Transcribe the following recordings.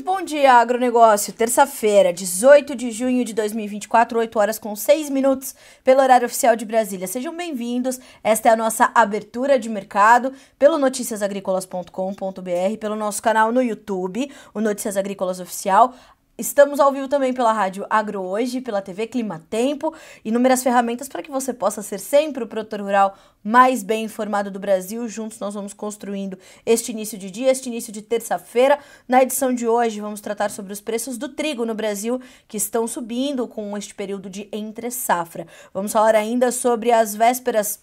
Muito bom dia, agronegócio. Terça-feira, 18 de junho de 2024, 8 horas com 6 minutos, pelo horário oficial de Brasília. Sejam bem-vindos. Esta é a nossa abertura de mercado pelo noticiasagricolas.com.br, pelo nosso canal no YouTube, o Notícias Agrícolas Oficial. Estamos ao vivo também pela Rádio Agro Hoje, pela TV Clima Tempo, inúmeras ferramentas para que você possa ser sempre o produtor rural mais bem informado do Brasil. Juntos nós vamos construindo este início de dia, este início de terça-feira. Na edição de hoje vamos tratar sobre os preços do trigo no Brasil, que estão subindo com este período de entre-safra. Vamos falar ainda sobre as vésperas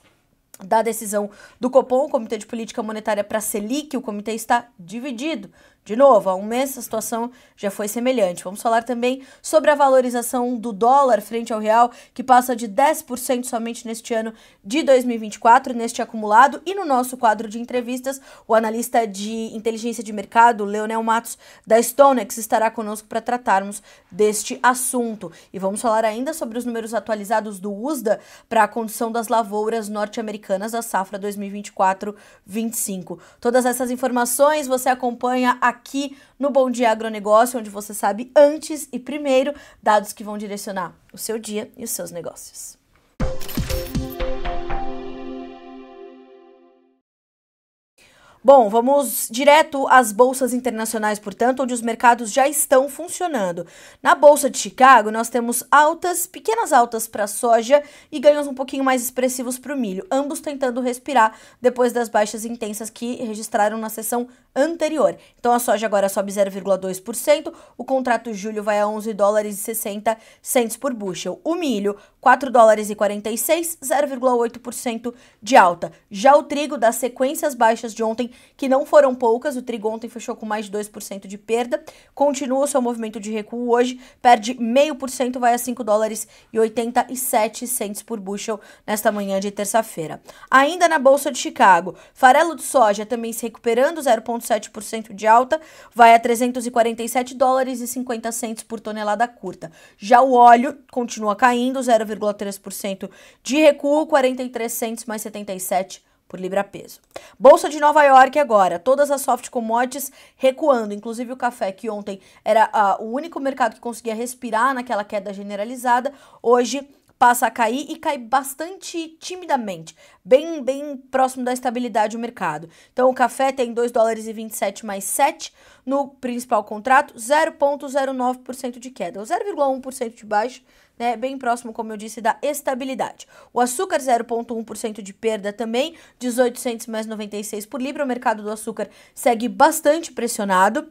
da decisão do Copom, o Comitê de Política Monetária para a Selic. O comitê está dividido. De novo, há um mês a situação já foi semelhante. Vamos falar também sobre a valorização do dólar frente ao real, que passa de 10% somente neste ano de 2024, neste acumulado. E no nosso quadro de entrevistas, o analista de inteligência de mercado, Leonel Matos, da StoneX, estará conosco para tratarmos deste assunto. E vamos falar ainda sobre os números atualizados do USDA para a condição das lavouras norte-americanas da safra 2024-25. Todas essas informações você acompanha aqui no Bom Dia Agronegócio, onde você sabe antes e primeiro dados que vão direcionar o seu dia e os seus negócios. Bom, vamos direto às bolsas internacionais, portanto, onde os mercados já estão funcionando. Na Bolsa de Chicago, nós temos altas, pequenas altas para a soja e ganhos um pouquinho mais expressivos para o milho, ambos tentando respirar depois das baixas intensas que registraram na sessão anterior. Então, a soja agora sobe 0,2%, o contrato julho vai a $11,60 por bushel. O milho, $4,46, 0,8% de alta. Já o trigo, das sequências baixas de ontem, que não foram poucas, o trigo ontem fechou com mais de 2% de perda, continua o seu movimento de recuo hoje, perde 0,5%, vai a $5,87 por bushel nesta manhã de terça-feira. Ainda na Bolsa de Chicago, farelo de soja também se recuperando, 0,7% de alta, vai a $347,50 por tonelada curta. Já o óleo continua caindo, 0,3% de recuo, 43 cents mais 77 por libra-peso. Bolsa de Nova York agora, todas as soft commodities recuando, inclusive o café, que ontem era o único mercado que conseguia respirar naquela queda generalizada, hoje passa a cair e cai bastante timidamente, bem próximo da estabilidade do mercado. Então o café tem $2,27 mais 7 no principal contrato, 0,09% de queda, 0,1% de baixo, né, bem próximo, como eu disse, da estabilidade. O açúcar, 0,1% de perda também, 18 cents mais 96 por libra. O mercado do açúcar segue bastante pressionado.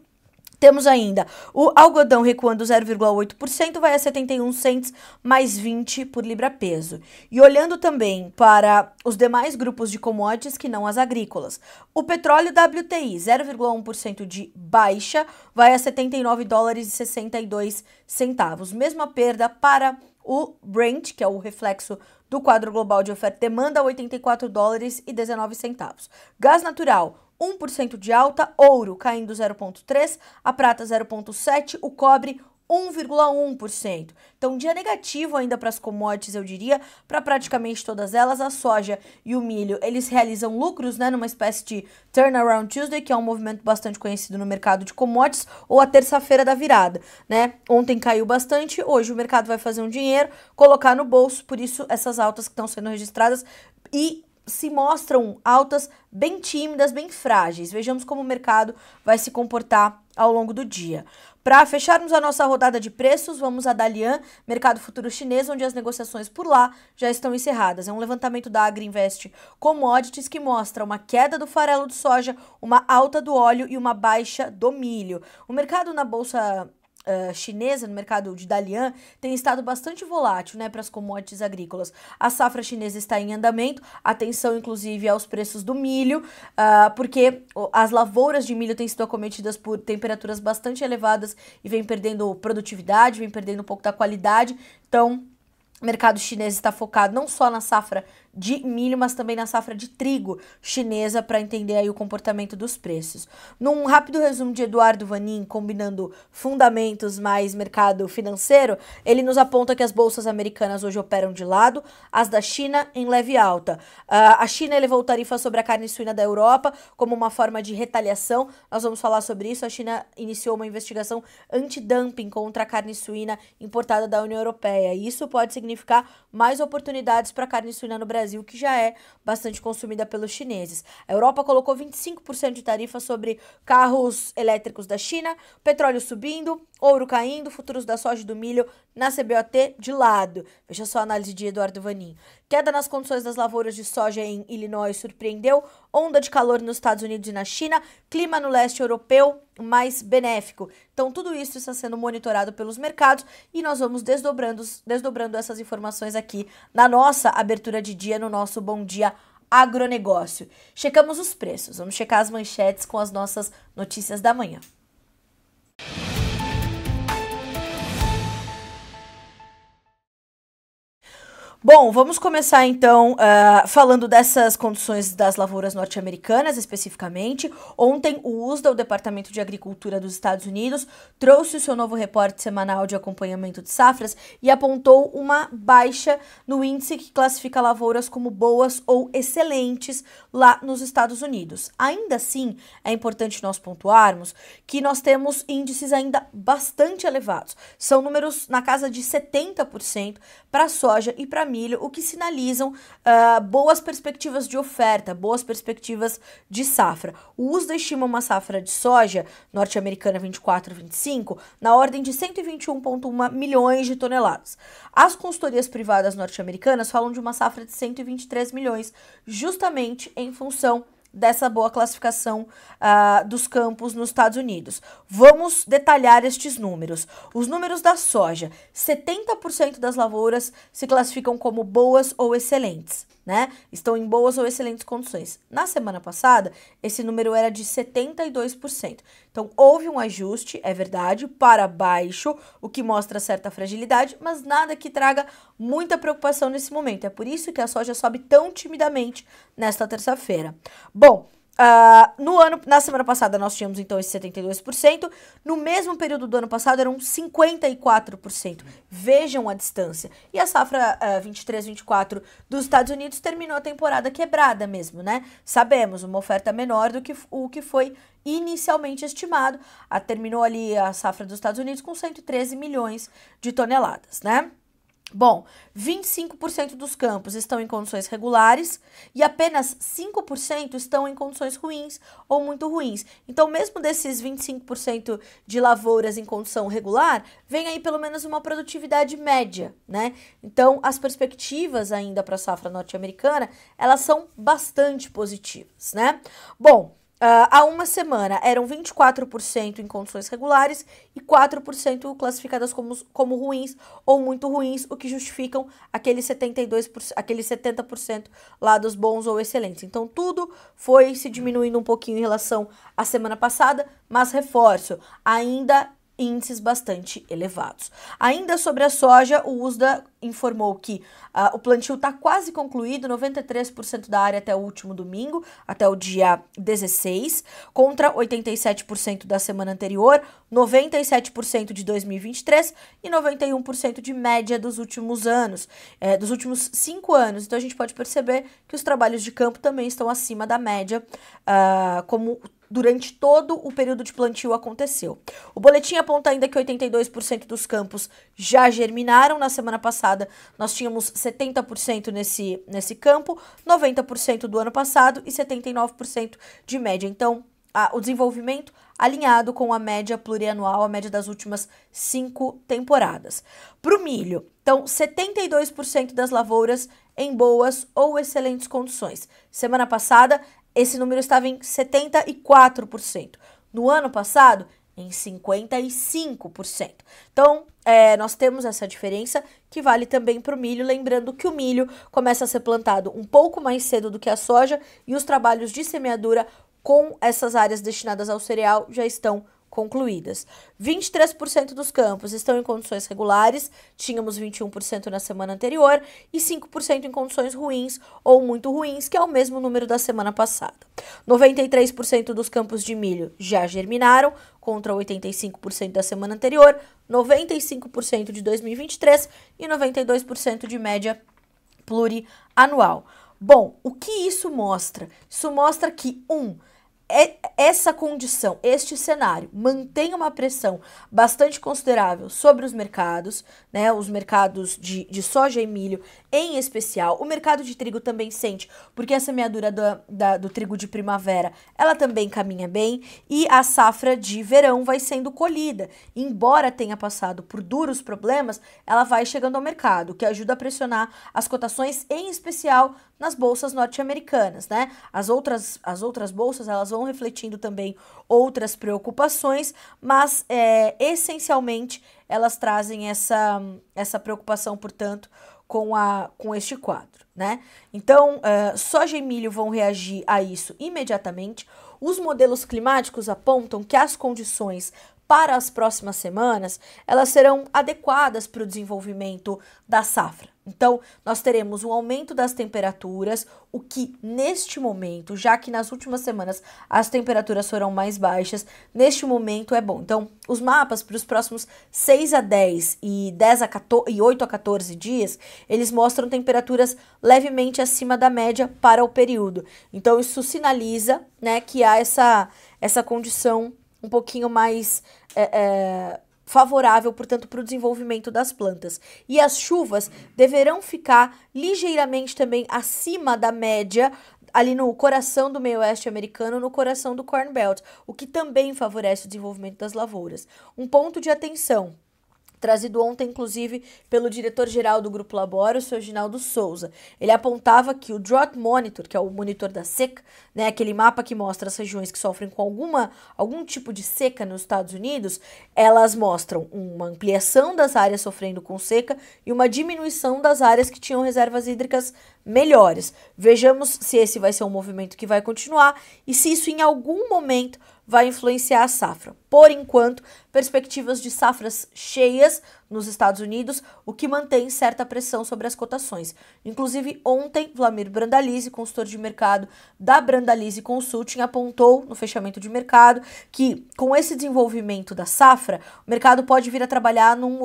Temos ainda o algodão recuando 0,8%, vai a 71 cents mais 20 por libra-peso. E olhando também para os demais grupos de commodities que não as agrícolas. O petróleo WTI, 0,1% de baixa, vai a $79,62. Mesma perda para o Brent, que é o reflexo do quadro global de oferta e demanda, $84,19. Gás natural, 1% de alta, ouro caindo 0,3%, a prata 0,7%, o cobre 1,1%. Então, dia negativo ainda para as commodities, eu diria, para praticamente todas elas. A soja e o milho, eles realizam lucros, né, numa espécie de Turnaround Tuesday, que é um movimento bastante conhecido no mercado de commodities, ou a terça-feira da virada, né? Ontem caiu bastante, hoje o mercado vai fazer um dinheiro, colocar no bolso, por isso essas altas que estão sendo registradas e se mostram altas bem tímidas, bem frágeis. Vejamos como o mercado vai se comportar ao longo do dia. Para fecharmos a nossa rodada de preços, vamos a Dalian, mercado futuro chinês, onde as negociações por lá já estão encerradas. É um levantamento da Agriinvest Commodities que mostra uma queda do farelo de soja, uma alta do óleo e uma baixa do milho. O mercado na bolsa chinesa, no mercado de Dalian, tem estado bastante volátil, né, para as commodities agrícolas. A safra chinesa está em andamento, atenção inclusive aos preços do milho, porque as lavouras de milho têm sido acometidas por temperaturas bastante elevadas e vem perdendo produtividade, vem perdendo um pouco da qualidade. Então, o mercado chinês está focado não só na safra de milho, mas também na safra de trigo chinesa, para entender aí o comportamento dos preços. Num rápido resumo de Eduardo Vanin, combinando fundamentos mais mercado financeiro, ele nos aponta que as bolsas americanas hoje operam de lado, as da China em leve alta. A China elevou tarifa sobre a carne suína da Europa como uma forma de retaliação. Nós vamos falar sobre isso. A China iniciou uma investigação antidumping contra a carne suína importada da União Europeia. E isso pode significar mais oportunidades para a carne suína no Brasil, que já é bastante consumida pelos chineses. A Europa colocou 25% de tarifa sobre carros elétricos da China, petróleo subindo, ouro caindo, futuros da soja e do milho na CBOT de lado. Veja só a análise de Eduardo Vanin. Queda nas condições das lavouras de soja em Illinois surpreendeu, onda de calor nos Estados Unidos e na China, clima no leste europeu mais benéfico. Então, tudo isso está sendo monitorado pelos mercados e nós vamos desdobrando essas informações aqui na nossa abertura de dia, no nosso Bom Dia Agronegócio. Checamos os preços, vamos checar as manchetes com as nossas notícias da manhã. Bom, vamos começar então falando dessas condições das lavouras norte-americanas especificamente. Ontem, o USDA, o Departamento de Agricultura dos Estados Unidos, trouxe o seu novo reporte semanal de acompanhamento de safras e apontou uma baixa no índice que classifica lavouras como boas ou excelentes lá nos Estados Unidos. Ainda assim, é importante nós pontuarmos que nós temos índices ainda bastante elevados. São números na casa de 70% para soja e para milho, o que sinalizam boas perspectivas de oferta, boas perspectivas de safra. O USDA estima uma safra de soja norte-americana 24-25 na ordem de 121,1 milhões de toneladas. As consultorias privadas norte-americanas falam de uma safra de 123 milhões, justamente em função dessa boa classificação dos campos nos Estados Unidos. Vamos detalhar estes números. Os números da soja: 70% das lavouras se classificam como boas ou excelentes, né? Estão em boas ou excelentes condições. Na semana passada, esse número era de 72%. Então, houve um ajuste, é verdade, para baixo, o que mostra certa fragilidade, mas nada que traga muita preocupação nesse momento. É por isso que a soja sobe tão timidamente nesta terça-feira. Bom, na semana passada nós tínhamos então esse 72%, no mesmo período do ano passado eram 54%. Vejam a distância. E a safra 23-24 dos Estados Unidos terminou a temporada quebrada mesmo, né? Sabemos, uma oferta menor do que o que foi inicialmente estimado. Terminou ali a safra dos Estados Unidos com 113 milhões de toneladas, né? Bom, 25% dos campos estão em condições regulares e apenas 5% estão em condições ruins ou muito ruins. Então, mesmo desses 25% de lavouras em condição regular, vem aí pelo menos uma produtividade média, né? Então, as perspectivas ainda para a safra norte-americana, elas são bastante positivas, né? Bom, há uma semana eram 24% em condições regulares e 4% classificadas como ruins ou muito ruins, o que justificam aqueles 70% lá dos bons ou excelentes. Então, tudo foi se diminuindo um pouquinho em relação à semana passada, mas reforço, ainda índices bastante elevados. Ainda sobre a soja, o USDA informou que o plantio está quase concluído, 93% da área até o último domingo, até o dia 16, contra 87% da semana anterior, 97% de 2023 e 91% de média dos últimos anos, dos últimos 5 anos. Então a gente pode perceber que os trabalhos de campo também estão acima da média, como durante todo o período de plantio aconteceu. O boletim aponta ainda que 82% dos campos já germinaram. Na semana passada, nós tínhamos 70% nesse campo, 90% do ano passado e 79% de média. Então, o desenvolvimento alinhado com a média plurianual, a média das últimas 5 temporadas. Para o milho, então, 72% das lavouras em boas ou excelentes condições. Semana passada, esse número estava em 74%. No ano passado, em 55%. Então, nós temos essa diferença que vale também para o milho, lembrando que o milho começa a ser plantado um pouco mais cedo do que a soja e os trabalhos de semeadura com essas áreas destinadas ao cereal já estão concluídas. 23% dos campos estão em condições regulares, tínhamos 21% na semana anterior, e 5% em condições ruins ou muito ruins, que é o mesmo número da semana passada. 93% dos campos de milho já germinaram, contra 85% da semana anterior, 95% de 2023 e 92% de média plurianual. Bom, o que isso mostra? Isso mostra que, essa condição, este cenário, mantém uma pressão bastante considerável sobre os mercados, né? Os mercados de soja e milho em especial. O mercado de trigo também sente, porque a semeadura do trigo de primavera, ela também caminha bem, e a safra de verão vai sendo colhida. Embora tenha passado por duros problemas, ela vai chegando ao mercado, o que ajuda a pressionar as cotações, em especial nas bolsas norte-americanas, né? As outras bolsas, elas vão refletindo também outras preocupações, mas essencialmente elas trazem essa preocupação, portanto, com este quadro, né? Então, soja e milho vão reagir a isso imediatamente. Os modelos climáticos apontam que as condições para as próximas semanas, elas serão adequadas para o desenvolvimento da safra. Então, nós teremos um aumento das temperaturas, o que neste momento, já que nas últimas semanas as temperaturas foram mais baixas, neste momento é bom. Então, os mapas para os próximos 6 a 10 e 8 a 14 dias, eles mostram temperaturas levemente acima da média para o período. Então, isso sinaliza, né, que há essa condição um pouquinho mais favorável, portanto, para o desenvolvimento das plantas. E as chuvas deverão ficar ligeiramente também acima da média, ali no coração do meio oeste americano, no coração do Corn Belt, o que também favorece o desenvolvimento das lavouras. Um ponto de atenção, trazido ontem, inclusive, pelo diretor-geral do Grupo Labora, o Sr. Ginaldo Souza. Ele apontava que o Drought Monitor, que é o monitor da seca, né, aquele mapa que mostra as regiões que sofrem com algum tipo de seca nos Estados Unidos, elas mostram uma ampliação das áreas sofrendo com seca e uma diminuição das áreas que tinham reservas hídricas melhores. Vejamos se esse vai ser um movimento que vai continuar e se isso em algum momento vai influenciar a safra. Por enquanto, perspectivas de safras cheias nos Estados Unidos, o que mantém certa pressão sobre as cotações. Inclusive, ontem, Vlamir Brandalize, consultor de mercado da Brandalize Consulting, apontou no fechamento de mercado que, com esse desenvolvimento da safra, o mercado pode vir a trabalhar num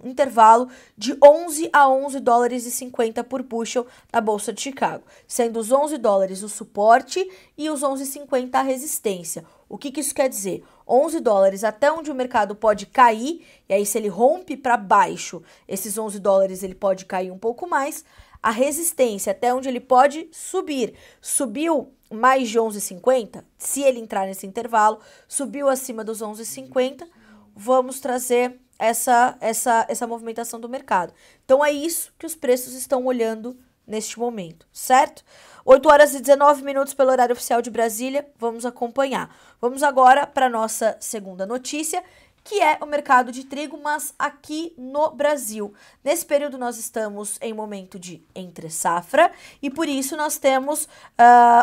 intervalo de 11 a 11 dólares e 50 por bushel na Bolsa de Chicago, sendo os 11 dólares o suporte e os 11,50 a resistência. O que isso quer dizer? 11 dólares até onde o mercado pode cair, e aí se ele rompe para baixo, esses 11 dólares ele pode cair um pouco mais. A resistência até onde ele pode subir. Subiu mais de 11,50, se ele entrar nesse intervalo, subiu acima dos 11,50, vamos trazer essa movimentação do mercado. Então é isso que os preços estão olhando neste momento, certo? 8 horas e 19 minutos pelo horário oficial de Brasília, vamos acompanhar. Vamos agora para a nossa segunda notícia, que é o mercado de trigo, mas aqui no Brasil. Nesse período nós estamos em momento de entre-safra e por isso nós temos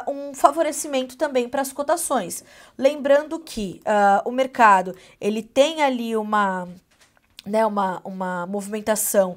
um favorecimento também para as cotações. Lembrando que o mercado ele tem ali uma movimentação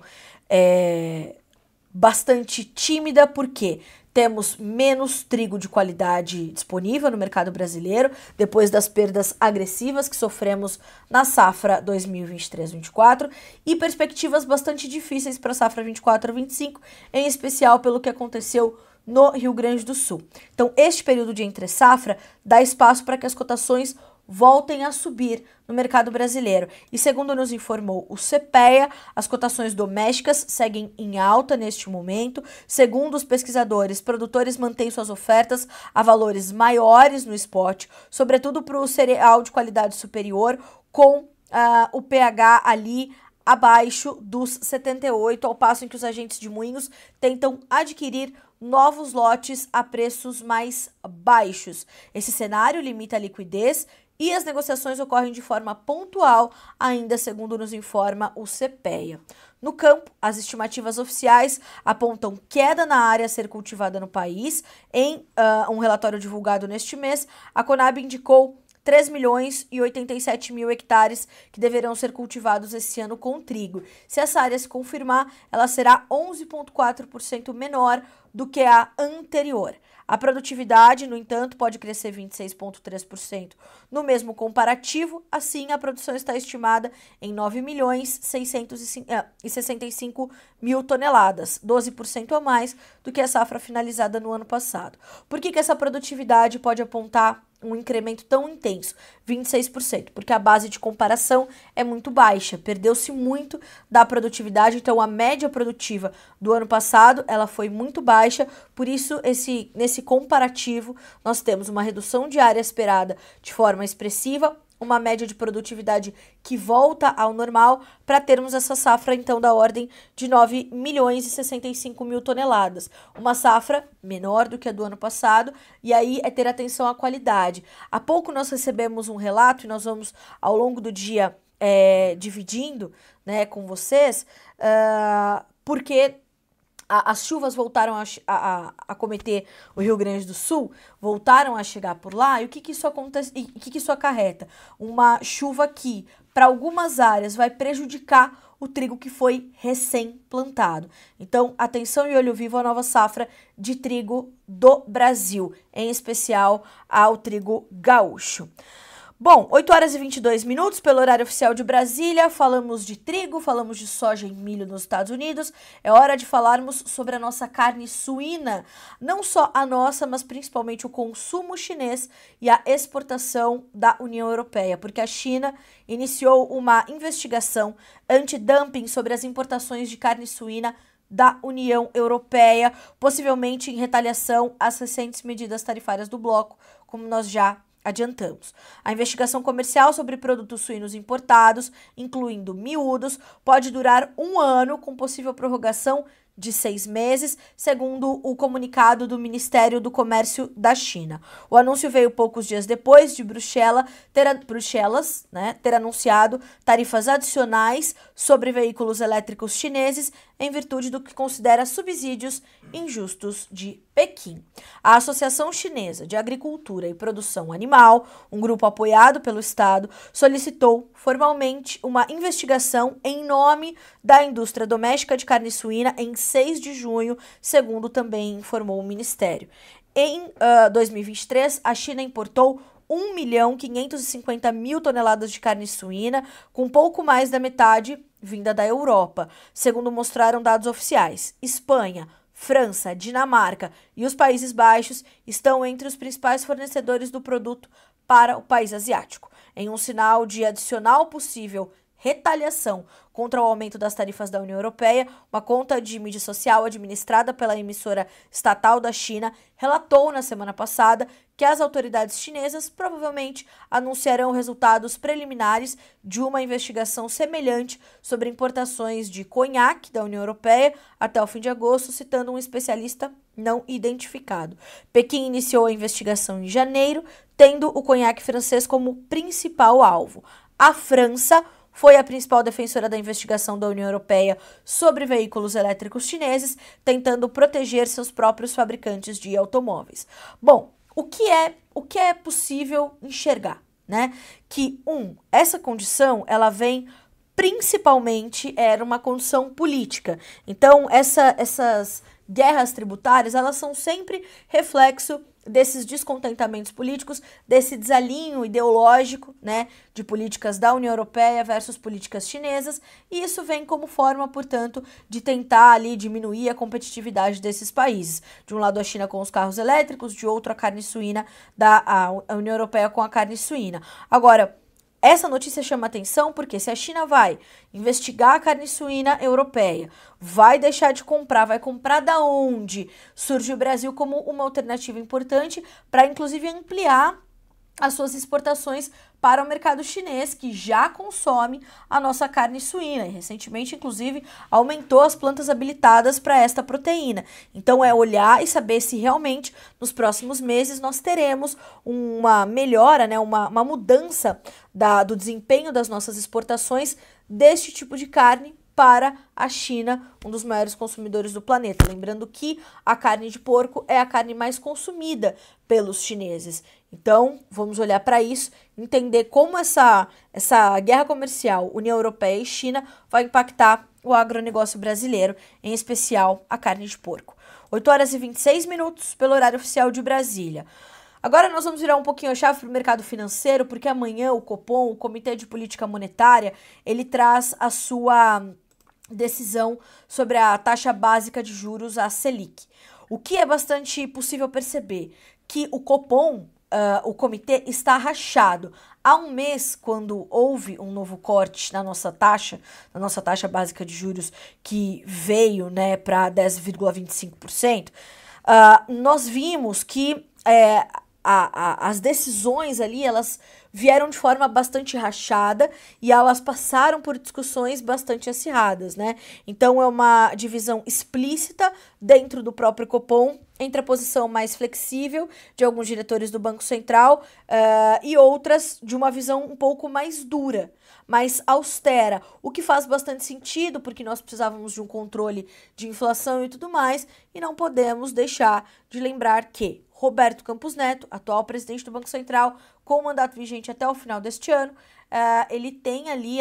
bastante tímida, porque temos menos trigo de qualidade disponível no mercado brasileiro, depois das perdas agressivas que sofremos na safra 2023-24 e perspectivas bastante difíceis para a safra 24-25, em especial pelo que aconteceu no Rio Grande do Sul. Então, este período de entre-safra dá espaço para que as cotações voltem a subir no mercado brasileiro. E segundo nos informou o CPEA, as cotações domésticas seguem em alta neste momento. Segundo os pesquisadores, produtores mantêm suas ofertas a valores maiores no spot, sobretudo para o cereal de qualidade superior, com o pH ali abaixo dos 78, ao passo em que os agentes de moinhos tentam adquirir novos lotes a preços mais baixos. Esse cenário limita a liquidez e as negociações ocorrem de forma pontual, ainda segundo nos informa o CPEA. No campo, as estimativas oficiais apontam queda na área a ser cultivada no país. Em um relatório divulgado neste mês, a Conab indicou 3.087.000 hectares que deverão ser cultivados esse ano com trigo. Se essa área se confirmar, ela será 11,4% menor do que a anterior. A produtividade, no entanto, pode crescer 26,3% no mesmo comparativo, assim a produção está estimada em 9.665.000 toneladas, 12% a mais do que a safra finalizada no ano passado. Por que essa produtividade pode apontar um incremento tão intenso, 26%? Porque a base de comparação é muito baixa, perdeu-se muito da produtividade, então a média produtiva do ano passado ela foi muito baixa, por isso nesse comparativo nós temos uma redução de área esperada de forma expressiva, uma média de produtividade que volta ao normal, para termos essa safra, então, da ordem de 9.065.000 toneladas. Uma safra menor do que a do ano passado, e aí é ter atenção à qualidade. Há pouco nós recebemos um relato, e nós vamos, ao longo do dia, dividindo, né, com vocês, porque as chuvas voltaram a cometer o Rio Grande do Sul, voltaram a chegar por lá, e o que isso acontece, e o que isso acarreta? Uma chuva que, para algumas áreas, vai prejudicar o trigo que foi recém-plantado. Então, atenção e olho vivo à nova safra de trigo do Brasil, em especial ao trigo gaúcho. Bom, 8 horas e 22 minutos pelo horário oficial de Brasília, falamos de trigo, falamos de soja e milho nos Estados Unidos, é hora de falarmos sobre a nossa carne suína, não só a nossa, mas principalmente o consumo chinês e a exportação da União Europeia, porque a China iniciou uma investigação anti-dumping sobre as importações de carne suína da União Europeia, possivelmente em retaliação às recentes medidas tarifárias do bloco, como nós já adiantamos. A investigação comercial sobre produtos suínos importados, incluindo miúdos, pode durar 1 ano, com possível prorrogação de 6 meses, segundo o comunicado do Ministério do Comércio da China. O anúncio veio poucos dias depois de Bruxelas ter anunciado tarifas adicionais sobre veículos elétricos chineses em virtude do que considera subsídios injustos de Pequim. A Associação Chinesa de Agricultura e Produção Animal, um grupo apoiado pelo Estado, solicitou formalmente uma investigação em nome da indústria doméstica de carne suína em 6 de junho, segundo também informou o Ministério. Em 2023, a China importou 1.550.000 toneladas de carne suína, com pouco mais da metade vinda da Europa, segundo mostraram dados oficiais. Espanha, França, Dinamarca e os Países Baixos estão entre os principais fornecedores do produto para o país asiático. Em um sinal de adicional possível retaliação contra o aumento das tarifas da União Europeia, uma conta de mídia social administrada pela emissora estatal da China relatou na semana passada que as autoridades chinesas provavelmente anunciarão resultados preliminares de uma investigação semelhante sobre importações de conhaque da União Europeia até o fim de agosto, citando um especialista não identificado. Pequim iniciou a investigação em janeiro, tendo o conhaque francês como principal alvo. A França foi a principal defensora da investigação da União Europeia sobre veículos elétricos chineses, tentando proteger seus próprios fabricantes de automóveis. Bom, o que é possível enxergar, né? Que, essa condição, ela vem principalmente, era uma condição política. Então, essas guerras tributárias, elas são sempre reflexo desses descontentamentos políticos, desse desalinho ideológico, né, de políticas da União Europeia versus políticas chinesas, e isso vem como forma, portanto, de tentar ali diminuir a competitividade desses países. De um lado a China com os carros elétricos, de outro a carne suína, a União Europeia com a carne suína. Agora, essa notícia chama atenção porque se a China vai investigar a carne suína europeia, vai deixar de comprar, vai comprar da onde? Surge o Brasil como uma alternativa importante para, inclusive, ampliar as suas exportações para o mercado chinês, que já consome a nossa carne suína e recentemente, inclusive, aumentou as plantas habilitadas para esta proteína. Então, é olhar e saber se realmente nos próximos meses nós teremos uma melhora, né, uma mudança do desempenho das nossas exportações deste tipo de carne para a China, um dos maiores consumidores do planeta. Lembrando que a carne de porco é a carne mais consumida pelos chineses. Então, vamos olhar para isso, entender como essa guerra comercial União Europeia e China vai impactar o agronegócio brasileiro, em especial a carne de porco. 8 horas e 26 minutos pelo horário oficial de Brasília. Agora nós vamos virar um pouquinho a chave para o mercado financeiro, porque amanhã o Copom, o Comitê de Política Monetária, ele traz a sua decisão sobre a taxa básica de juros, a Selic. O que é bastante possível perceber? Que o Copom, o comitê, está rachado. Há um mês, quando houve um novo corte na nossa taxa básica de juros, que veio, né, para 10,25%, nós vimos que as decisões ali, elas vieram de forma bastante rachada e elas passaram por discussões bastante acirradas, né? Então é uma divisão explícita dentro do próprio Copom entre a posição mais flexível de alguns diretores do Banco Central e outras de uma visão um pouco mais dura, mais austera, o que faz bastante sentido porque nós precisávamos de um controle de inflação e tudo mais, e não podemos deixar de lembrar que Roberto Campos Neto, atual presidente do Banco Central, com mandato vigente até o final deste ano, ele tem ali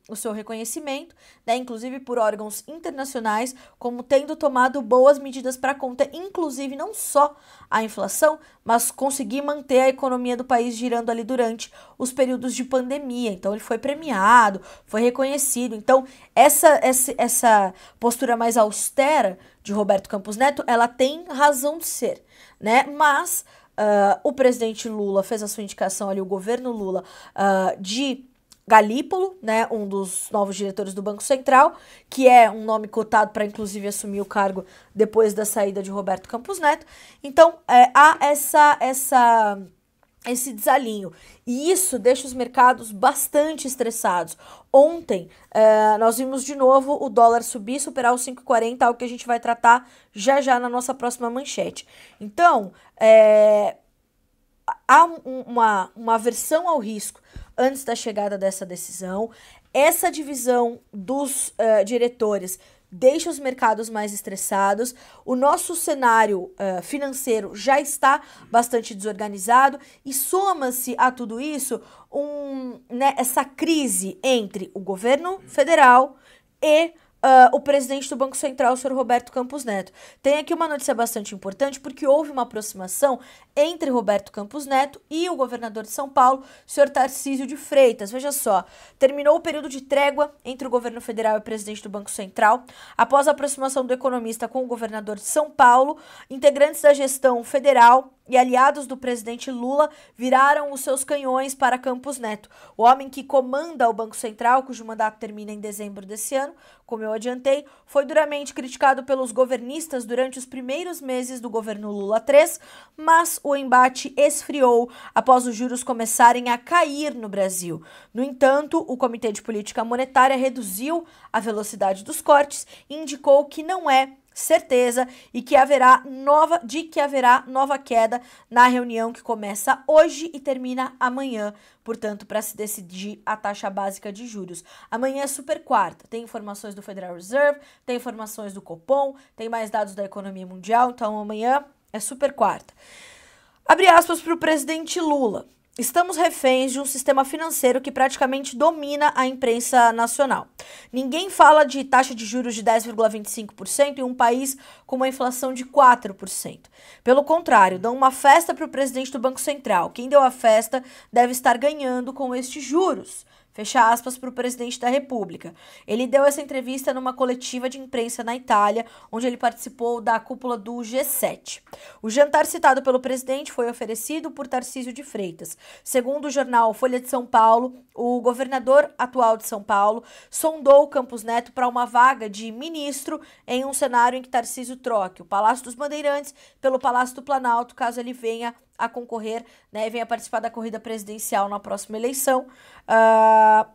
o seu reconhecimento, né, inclusive por órgãos internacionais, como tendo tomado boas medidas para conter, inclusive não só a inflação, mas conseguir manter a economia do país girando ali durante os períodos de pandemia. Então ele foi premiado, foi reconhecido. Então essa postura mais austera de Roberto Campos Neto, ela tem razão de ser, né? Mas o presidente Lula fez a sua indicação ali, o governo Lula, de Galípolo, né, um dos novos diretores do Banco Central, que é um nome cotado para inclusive assumir o cargo depois da saída de Roberto Campos Neto. Então há esse desalinho. E isso deixa os mercados bastante estressados. Ontem, nós vimos de novo o dólar subir, superar os 5,40, algo que a gente vai tratar já já na nossa próxima manchete. Então, há uma aversão ao risco antes da chegada dessa decisão. Essa divisão dos diretores deixa os mercados mais estressados. O nosso cenário financeiro já está bastante desorganizado e soma-se a tudo isso essa crise entre o governo federal e o presidente do Banco Central, o senhor Roberto Campos Neto. Tem aqui uma notícia bastante importante, porque houve uma aproximação entre Roberto Campos Neto e o governador de São Paulo, o senhor Tarcísio de Freitas. Veja só, terminou o período de trégua entre o governo federal e o presidente do Banco Central. Após a aproximação do economista com o governador de São Paulo, integrantes da gestão federal e aliados do presidente Lula viraram os seus canhões para Campos Neto, o homem que comanda o Banco Central, cujo mandato termina em dezembro desse ano. Como eu adiantei, foi duramente criticado pelos governistas durante os primeiros meses do governo Lula III, mas o embate esfriou após os juros começarem a cair no Brasil. No entanto, o Comitê de Política Monetária reduziu a velocidade dos cortes e indicou que não é certeza e que haverá nova queda na reunião que começa hoje e termina amanhã, portanto, para se decidir a taxa básica de juros. Amanhã é super quarta, tem informações do Federal Reserve, tem informações do Copom, tem mais dados da economia mundial, então amanhã é super quarta. Abre aspas para o presidente Lula. Estamos reféns de um sistema financeiro que praticamente domina a imprensa nacional. Ninguém fala de taxa de juros de 10,25% em um país com uma inflação de 4%. Pelo contrário, dão uma festa para o presidente do Banco Central. Quem deu a festa deve estar ganhando com estes juros. Fecha aspas para o presidente da República. Ele deu essa entrevista numa coletiva de imprensa na Itália, onde ele participou da cúpula do G7. O jantar citado pelo presidente foi oferecido por Tarcísio de Freitas. Segundo o jornal Folha de São Paulo, o governador atual de São Paulo sondou Campos Neto para uma vaga de ministro em um cenário em que Tarcísio troque o Palácio dos Bandeirantes pelo Palácio do Planalto, caso ele venha a concorrer, né, e venha participar da corrida presidencial na próxima eleição,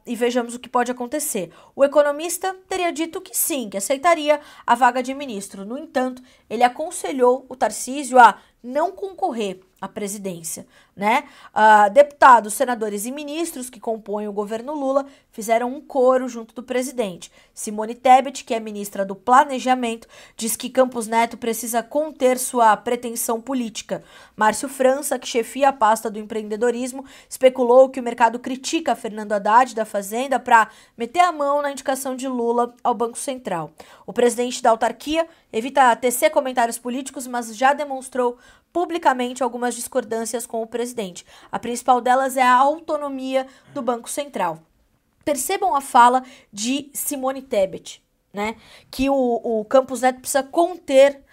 e vejamos o que pode acontecer. O economista teria dito que sim, que aceitaria a vaga de ministro. No entanto, ele aconselhou o Tarcísio a não concorrer a presidência, né? Deputados, senadores e ministros que compõem o governo Lula fizeram um coro junto do presidente. Simone Tebet, que é ministra do Planejamento, diz que Campos Neto precisa conter sua pretensão política. Márcio França, que chefia a pasta do empreendedorismo, especulou que o mercado critica Fernando Haddad da Fazenda para meter a mão na indicação de Lula ao Banco Central. O presidente da autarquia evita tecer comentários políticos, mas já demonstrou publicamente algumas discordâncias com o presidente. A principal delas é a autonomia do Banco Central. Percebam a fala de Simone Tebet, né? Que o Campos Neto precisa conter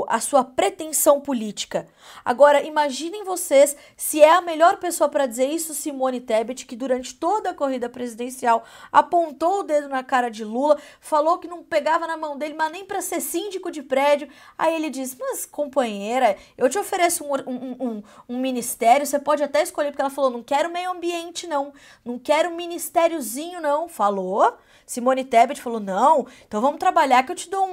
a sua pretensão política. Agora, imaginem vocês se é a melhor pessoa para dizer isso, Simone Tebet, que durante toda a corrida presidencial apontou o dedo na cara de Lula, falou que não pegava na mão dele, mas nem para ser síndico de prédio. Aí ele diz, mas companheira, eu te ofereço um ministério, você pode até escolher, porque ela falou, não quero meio ambiente não quero ministériozinho não, falou. Simone Tebet falou, não, então vamos trabalhar que eu te dou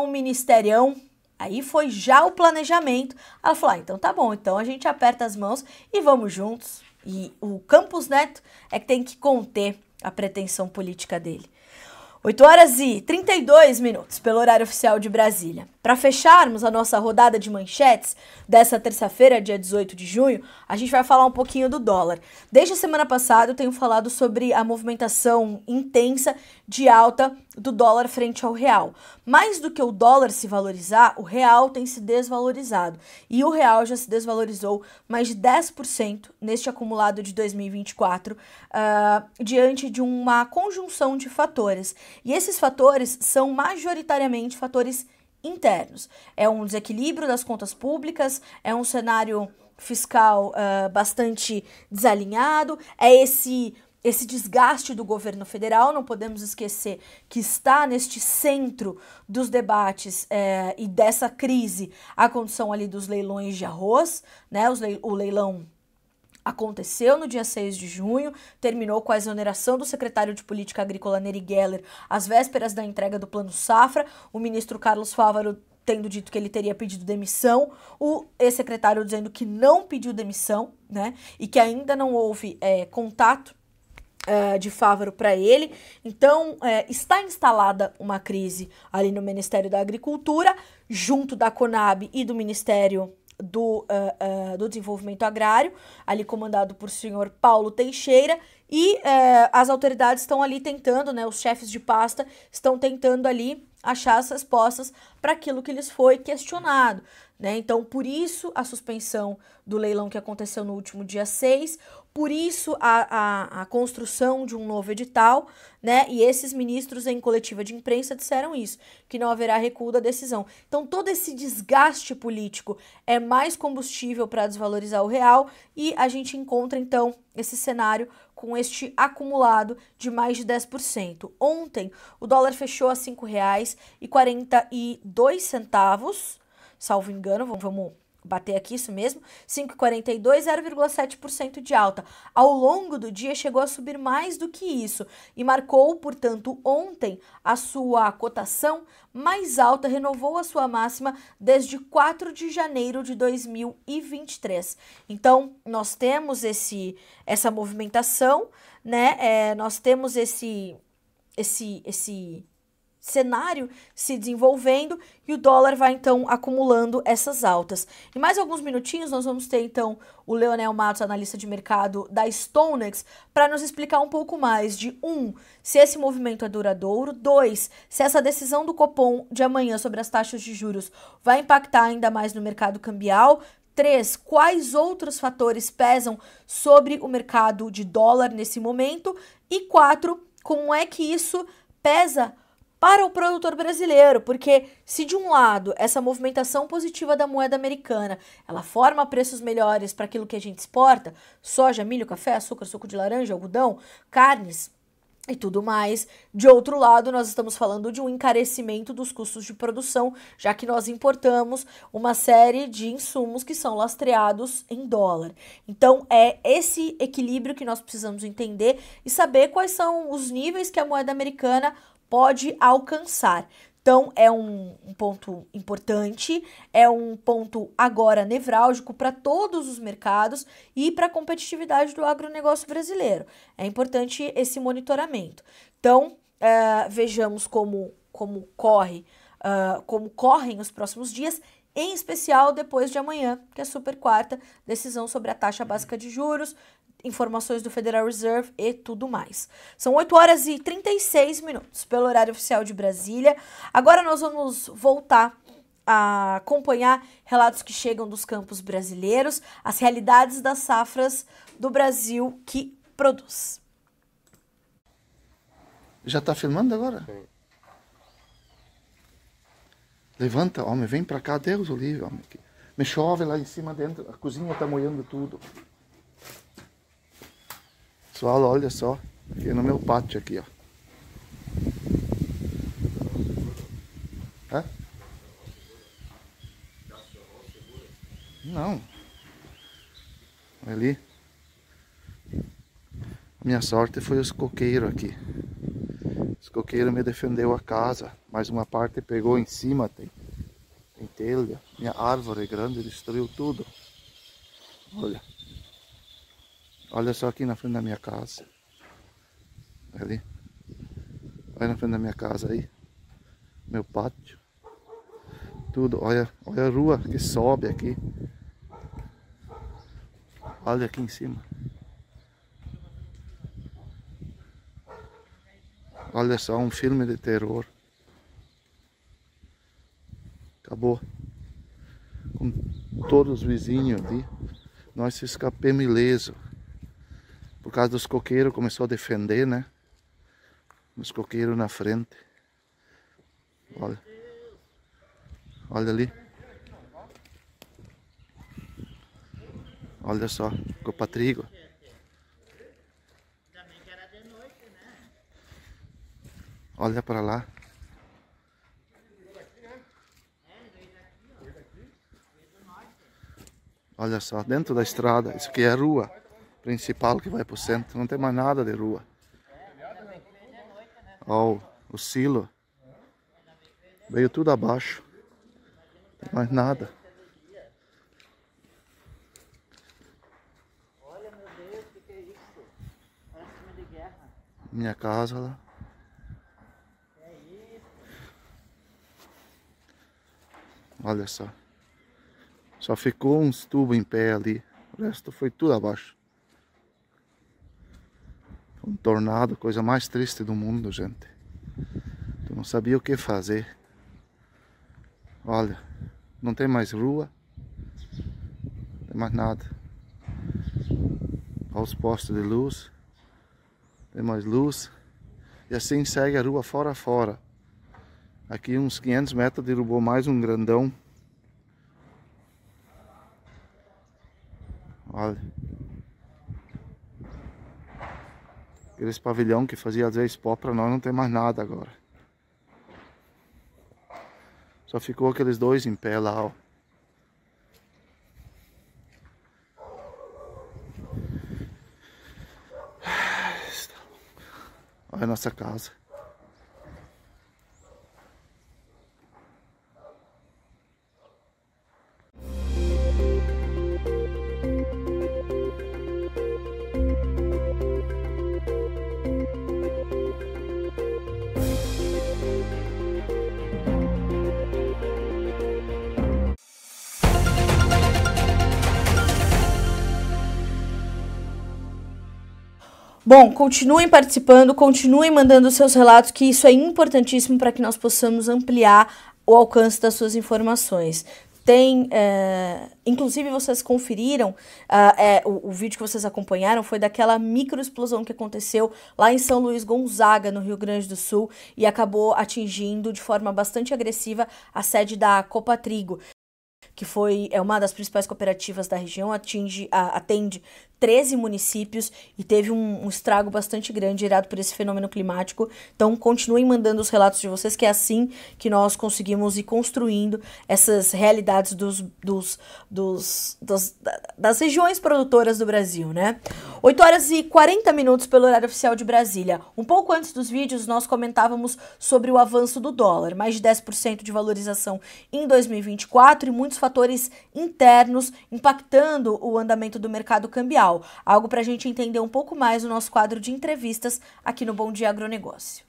um ministerião. Aí foi já o planejamento. Ela falou, então tá bom, então a gente aperta as mãos e vamos juntos. E o Campos Neto é que tem que conter a pretensão política dele. 8h32 pelo horário oficial de Brasília. Para fecharmos a nossa rodada de manchetes dessa terça-feira, dia 18 de junho, a gente vai falar um pouquinho do dólar. Desde a semana passada eu tenho falado sobre a movimentação intensa de alta do dólar frente ao real. Mais do que o dólar se valorizar, o real tem se desvalorizado. E o real já se desvalorizou mais de 10% neste acumulado de 2024, diante de uma conjunção de fatores. E esses fatores são majoritariamente fatores internos. É um desequilíbrio das contas públicas, é um cenário fiscal bastante desalinhado, é esse desgaste do governo federal. Não podemos esquecer que está neste centro dos debates e dessa crise a condição ali dos leilões de arroz, né? O leilão aconteceu no dia 6 de junho, terminou com a exoneração do secretário de Política Agrícola Neri Geller às vésperas da entrega do Plano Safra, o ministro Carlos Fávaro tendo dito que ele teria pedido demissão, o ex-secretário dizendo que não pediu demissão, né, e que ainda não houve contato de Fávaro para ele. Então, está instalada uma crise ali no Ministério da Agricultura, junto da Conab e do Ministério do Desenvolvimento Agrário, ali comandado por senhor Paulo Teixeira, e as autoridades estão ali tentando, né, os chefes de pasta estão tentando ali achar as respostas para aquilo que lhes foi questionado, né? Então, por isso a suspensão do leilão que aconteceu no último dia 6, por isso a construção de um novo edital, né? E esses ministros em coletiva de imprensa disseram isso, que não haverá recuo da decisão. Então, todo esse desgaste político é mais combustível para desvalorizar o real e a gente encontra, então, esse cenário com este acumulado de mais de 10%. Ontem, o dólar fechou a R$ 5,42, salvo engano, vamos bater aqui, isso mesmo, 5,42, 0,7% de alta. Ao longo do dia chegou a subir mais do que isso e marcou, portanto, ontem a sua cotação mais alta, renovou a sua máxima desde 4 de janeiro de 2023. Então, nós temos essa movimentação, né? Nós temos esse cenário se desenvolvendo e o dólar vai então acumulando essas altas. Em mais alguns minutinhos nós vamos ter então o Leonel Matos, analista de mercado da StoneX, para nos explicar um pouco mais de se esse movimento é duradouro, 2, se essa decisão do Copom de amanhã sobre as taxas de juros vai impactar ainda mais no mercado cambial, 3, quais outros fatores pesam sobre o mercado de dólar nesse momento, e 4, como é que isso pesa para o produtor brasileiro, porque se de um lado essa movimentação positiva da moeda americana, ela forma preços melhores para aquilo que a gente exporta, soja, milho, café, açúcar, suco de laranja, algodão, carnes e tudo mais, de outro lado nós estamos falando de um encarecimento dos custos de produção, já que nós importamos uma série de insumos que são lastreados em dólar. Então é esse equilíbrio que nós precisamos entender e saber quais são os níveis que a moeda americana pode alcançar. Então, é um ponto importante, é um ponto agora nevrálgico para todos os mercados e para a competitividade do agronegócio brasileiro. É importante esse monitoramento. Então, vejamos como correm os próximos dias, em especial depois de amanhã, que é a super quarta, decisão sobre a taxa básica de juros, informações do Federal Reserve e tudo mais. São 8 horas e 36 minutos pelo horário oficial de Brasília. Agora nós vamos voltar a acompanhar relatos que chegam dos campos brasileiros, as realidades das safras do Brasil que produz. Já tá filmando agora? Sim. Levanta, homem, vem pra cá, Deus o livre, homem. Me chove lá em cima dentro, a cozinha tá molhando tudo. Pessoal, olha só, aqui no meu pátio aqui, ó. Hã? Não. Ali. Minha sorte foi os coqueiros aqui. Os coqueiros me defendeu a casa, mas uma parte pegou em cima, tem telha. Minha árvore grande destruiu tudo. Olha. Olha só aqui na frente da minha casa. Ali. Olha na frente da minha casa aí. Meu pátio. Tudo. Olha a rua que sobe aqui. Olha aqui em cima. Olha só, um filme de terror. Acabou. Com todos os vizinhos ali. Nós se escapemos ileso. Por causa dos coqueiros, começou a defender, né? Os coqueiros na frente. Olha. Olha ali. Olha só, copa trigo. Olha para lá. Olha só, dentro da estrada, isso aqui é a rua principal que vai para o centro, não tem mais nada de rua. Ó, o silo veio tudo abaixo, não tem mais nada. Olha, meu Deus, o que é isso? Parece filme de guerra. Minha casa lá. É isso. Olha só. Só ficou uns tubos em pé ali. O resto foi tudo abaixo. Um tornado, coisa mais triste do mundo, gente. Tu não sabia o que fazer. Olha, não tem mais rua. Não tem mais nada. Olha os postes de luz. Tem mais luz. E assim segue a rua fora a fora. Aqui uns 500 metros derrubou mais um grandão. Olha. Aqueles pavilhão que fazia às vezes pó pra nós, não tem mais nada agora. Só ficou aqueles dois em pé lá, ó. Olha a nossa casa. Bom, continuem participando, continuem mandando seus relatos, que isso é importantíssimo para que nós possamos ampliar o alcance das suas informações. Inclusive vocês conferiram, o vídeo que vocês acompanharam foi daquela microexplosão que aconteceu lá em São Luís Gonzaga, no Rio Grande do Sul, e acabou atingindo de forma bastante agressiva a sede da Copa Trigo, que é uma das principais cooperativas da região, atende 13 municípios e teve um estrago bastante grande gerado por esse fenômeno climático. Então, continuem mandando os relatos de vocês, que é assim que nós conseguimos ir construindo essas realidades das regiões produtoras do Brasil, né? 8 horas e 40 minutos pelo horário oficial de Brasília. Um pouco antes dos vídeos, nós comentávamos sobre o avanço do dólar, mais de 10% de valorização em 2024 e muitos fatores internos impactando o andamento do mercado cambial. Algo para a gente entender um pouco mais no nosso quadro de entrevistas aqui no Bom Dia Agronegócio.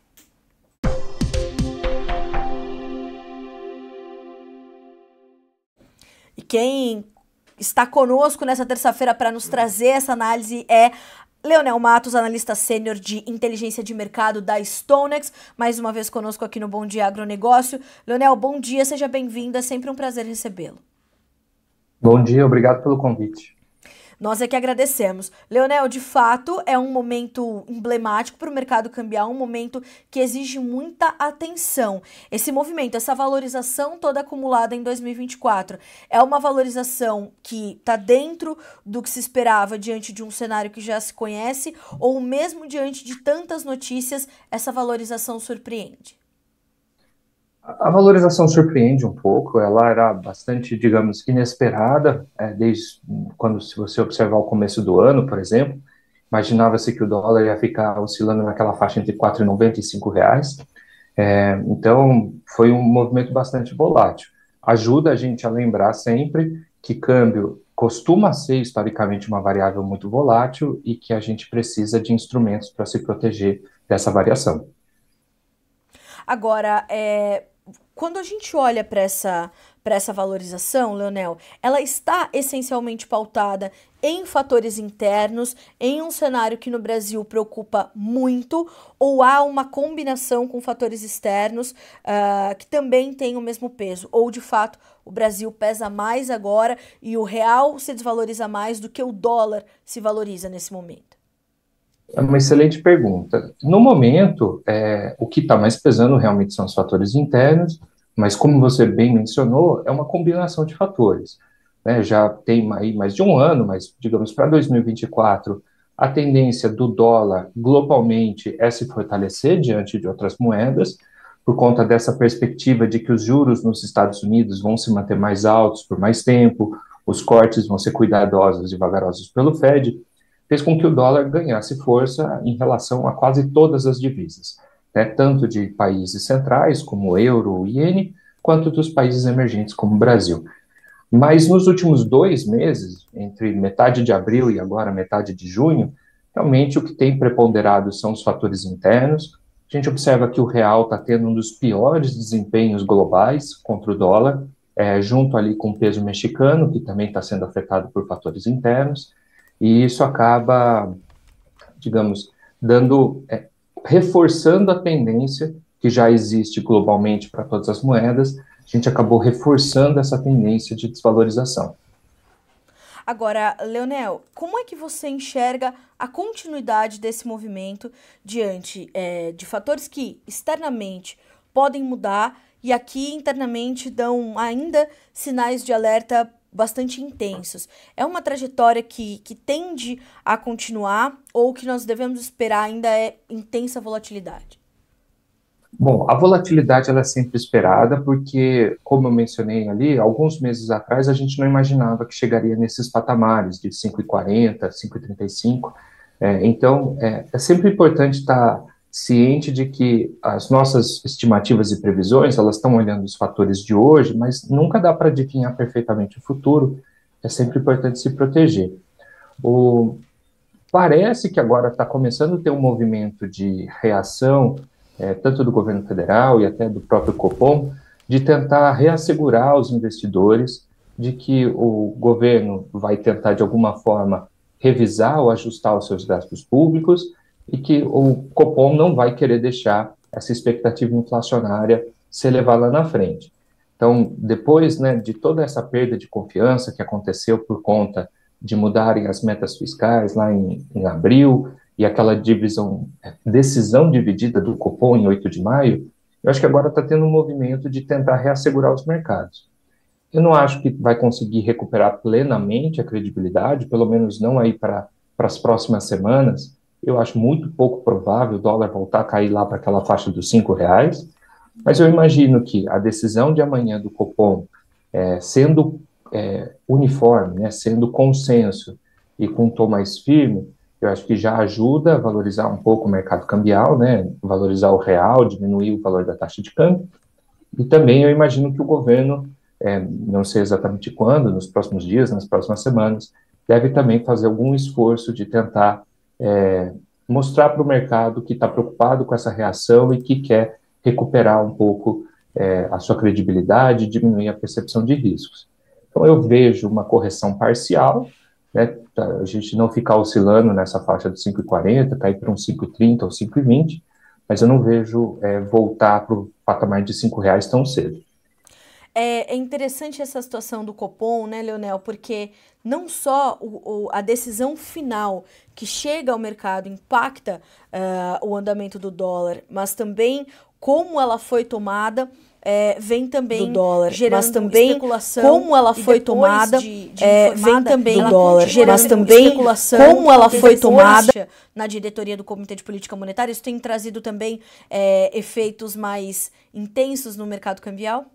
E quem está conosco nessa terça-feira para nos trazer essa análise é Leonel Matos, analista sênior de inteligência de mercado da StoneX, mais uma vez conosco aqui no Bom Dia Agronegócio. Leonel, bom dia, seja bem-vindo, é sempre um prazer recebê-lo. Bom dia, obrigado pelo convite. Nós é que agradecemos. Leonel, de fato, é um momento emblemático para o mercado cambial, um momento que exige muita atenção. Esse movimento, essa valorização toda acumulada em 2024, é uma valorização que está dentro do que se esperava diante de um cenário que já se conhece, ou mesmo diante de tantas notícias, essa valorização surpreende? A valorização surpreende um pouco, ela era bastante, digamos, inesperada, desde quando, se você observar o começo do ano, por exemplo, imaginava-se que o dólar ia ficar oscilando naquela faixa entre R$ 4,90 e R$ 5,00, então foi um movimento bastante volátil. Ajuda a gente a lembrar sempre que câmbio costuma ser, historicamente, uma variável muito volátil e que a gente precisa de instrumentos para se proteger dessa variação. Agora, quando a gente olha para essa valorização, Leonel, ela está essencialmente pautada em fatores internos, em um cenário que no Brasil preocupa muito, ou há uma combinação com fatores externos que também têm o mesmo peso? Ou, de fato, o Brasil pesa mais agora e o real se desvaloriza mais do que o dólar se valoriza nesse momento? É uma excelente pergunta. No momento, o que está mais pesando realmente são os fatores internos, mas como você bem mencionou, é uma combinação de fatores, né? Já tem aí mais de um ano, mas digamos para 2024, a tendência do dólar globalmente é se fortalecer diante de outras moedas, por conta dessa perspectiva de que os juros nos Estados Unidos vão se manter mais altos por mais tempo, os cortes vão ser cuidadosos e vagarosos pelo Fed, fez com que o dólar ganhasse força em relação a quase todas as divisas, né, tanto de países centrais, como o euro, o iene, quanto dos países emergentes, como o Brasil. Mas nos últimos 2 meses, entre metade de abril e agora metade de junho, realmente o que tem preponderado são os fatores internos. A gente observa que o real está tendo um dos piores desempenhos globais contra o dólar, junto ali com o peso mexicano, que também está sendo afetado por fatores internos, e isso acaba, digamos, reforçando a tendência que já existe globalmente para todas as moedas. A gente acabou reforçando essa tendência de desvalorização. Agora, Leonel, como é que você enxerga a continuidade desse movimento diante de fatores que externamente podem mudar e aqui internamente dão ainda sinais de alerta bastante intensos? É uma trajetória que tende a continuar ou que nós devemos esperar ainda é intensa volatilidade? Bom, a volatilidade ela é sempre esperada porque, como eu mencionei ali, alguns meses atrás a gente não imaginava que chegaria nesses patamares de 5,40, 5,35. Então, é sempre importante estar ciente de que as nossas estimativas e previsões, elas estão olhando os fatores de hoje, mas nunca dá para adivinhar perfeitamente o futuro, é sempre importante se proteger. Parece que agora está começando a ter um movimento de reação, tanto do governo federal e até do próprio Copom, de tentar reassegurar os investidores de que o governo vai tentar, de alguma forma, revisar ou ajustar os seus gastos públicos e que o Copom não vai querer deixar essa expectativa inflacionária se elevar lá na frente. Então, depois, né, de toda essa perda de confiança que aconteceu por conta de mudarem as metas fiscais lá em abril e aquela decisão dividida do Copom em 8 de maio, eu acho que agora está tendo um movimento de tentar reassegurar os mercados. Eu não acho que vai conseguir recuperar plenamente a credibilidade, pelo menos não aí para para as próximas semanas, eu acho muito pouco provável o dólar voltar a cair lá para aquela faixa dos R$ 5, mas eu imagino que a decisão de amanhã do Copom, sendo uniforme, né, sendo consenso e com um tom mais firme, eu acho que já ajuda a valorizar um pouco o mercado cambial, né, valorizar o real, diminuir o valor da taxa de câmbio, e também eu imagino que o governo, não sei exatamente quando, nos próximos dias, nas próximas semanas, deve também fazer algum esforço de tentar mostrar para o mercado que está preocupado com essa reação e que quer recuperar um pouco a sua credibilidade e diminuir a percepção de riscos. Então, eu vejo uma correção parcial, né, a gente não ficar oscilando nessa faixa de 5,40, cair para uns 5,30 ou 5,20, mas eu não vejo voltar para o patamar de R$ 5 tão cedo. É interessante essa situação do Copom, né, Leonel? Porque não só a decisão final que chega ao mercado impacta o andamento do dólar, mas também como ela foi tomada, vem também do dólar, gerando também especulação, como ela foi tomada, vem também do dólar, mas também especulação, como ela foi tomada na diretoria do Comitê de Política Monetária. Isso tem trazido também efeitos mais intensos no mercado cambial?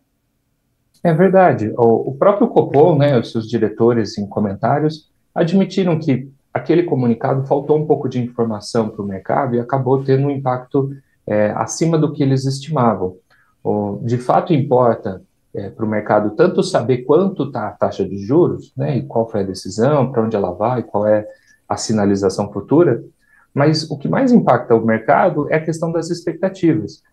É verdade. O próprio Copom, né, os seus diretores em comentários, admitiram que aquele comunicado faltou um pouco de informação para o mercado e acabou tendo um impacto acima do que eles estimavam. De fato, importa para o mercado tanto saber quanto está a taxa de juros, né, e qual foi a decisão, para onde ela vai, qual é a sinalização futura, mas o que mais impacta o mercado é a questão das expectativas.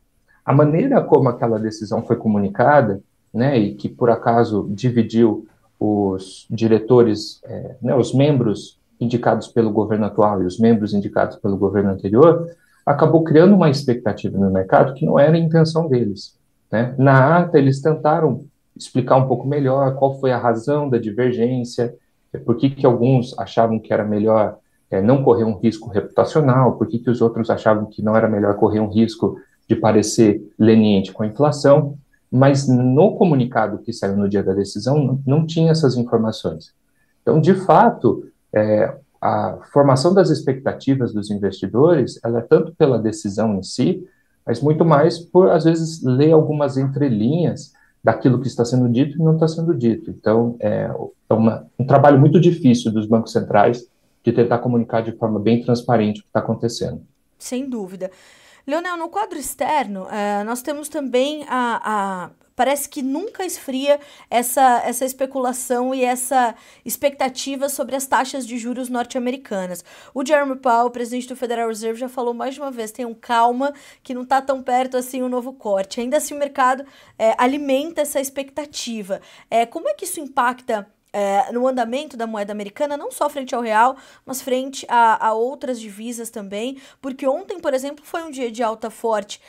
A maneira como aquela decisão foi comunicada, né, e que por acaso dividiu os diretores, né, os membros indicados pelo governo atual e os membros indicados pelo governo anterior, acabou criando uma expectativa no mercado que não era a intenção deles, né? Na ata, eles tentaram explicar um pouco melhor qual foi a razão da divergência, por que alguns achavam que era melhor não correr um risco reputacional, por que os outros achavam que não era melhor correr um risco de parecer leniente com a inflação, mas no comunicado que saiu no dia da decisão não tinha essas informações. Então, de fato, a formação das expectativas dos investidores, ela é tanto pela decisão em si, mas muito mais por, às vezes, ler algumas entrelinhas daquilo que está sendo dito e não está sendo dito. Então, um trabalho muito difícil dos bancos centrais de tentar comunicar de forma bem transparente o que está acontecendo. Sem dúvida. Leonel, no quadro externo, nós temos também parece que nunca esfria essa especulação e essa expectativa sobre as taxas de juros norte-americanas. O Jerome Powell, presidente do Federal Reserve, já falou mais de uma vez, tenham calma, que não está tão perto assim o novo corte. Ainda assim o mercado alimenta essa expectativa. Como é que isso impacta no andamento da moeda americana, não só frente ao real, mas frente a outras divisas também, porque ontem, por exemplo, foi um dia de alta forte